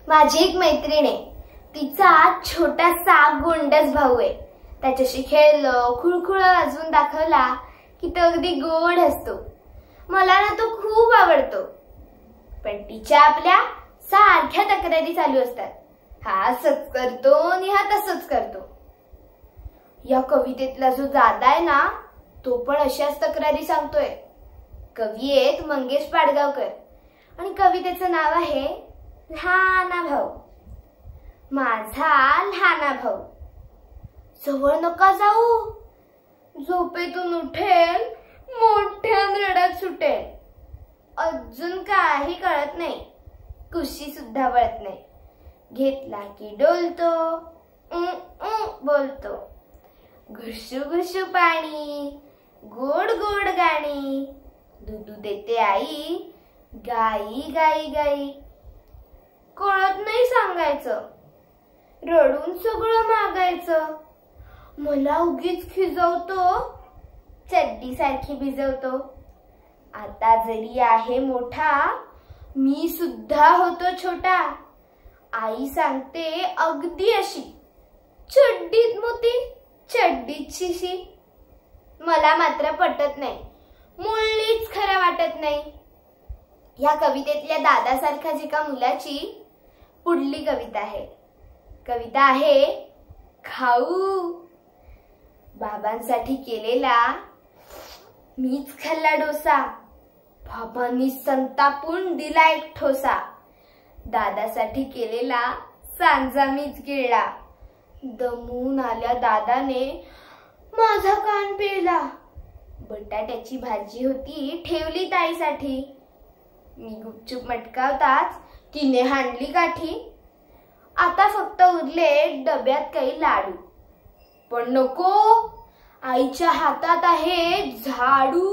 माझी एक मैत्रीण आहे, तिचा छोटासा गोंडस भाऊ आहे। त्याच्याशी खेळलं, खुळखुळ वाजवून दाखवला की तो अगदी गोड असतो। मला ना तो खूप आवडतो, पण तिच्या आपल्या सारख्या तक्रारी चालू असतात। हा असंच करतो आणि हा तसंच करतो। या कवितेतला जो दादा आहे ना, तो पण अशाच तक्रारी सांगतोय। कवी आहेत मंगेश पाडगावकर आणि कवितेचं नाव आहे लहाना भाऊ। माझा लहाना भाऊ, जवळ नका जाऊ, झोपेतून उठेल, मोठ्यान रडत सुटेल। अजून काही कळत नाही, कुशी सुद्धा वळत नाही। घेतला की डोलतो, बोलतो। घुसू घुसू पाणी, गोड गोड गाणी, दूध देते आई, गाई गाई गाई। कळत नाही सांगायचं, रडून सगळं मागायचं। मला उगीच खिजवतो, चड्डी सारखी भिजवतो। आता जरी आहे मोठा, मी सुद्धा होतो छोटा। आई सांगते अगदी अशी, चड्डीत मोती चड्डीत शिशी। मला मात्र पटत नाही, मुळीच खरं वाटत नाही। या कवितेतल्या दादासारख्या एका मुलाची पुढली कविता आहे। कविता आहे खाऊ। बाबांसाठी केलेला मीच खाल्ला डोसा, बाबांनी संतापून दिला एक ठोसा। दादासाठी केलेला सांजा मीच गिळला, दमून आल्या दादाने माझा कान पिळला। बटाट्याची भाजी होती ठेवली ताईसाठी, मी गुपचूप मटकावताच तिने हाणली काठी। आता फक्त उरले डब्यात काही लाडू, पण नको, आईच्या हातात आहे झाडू।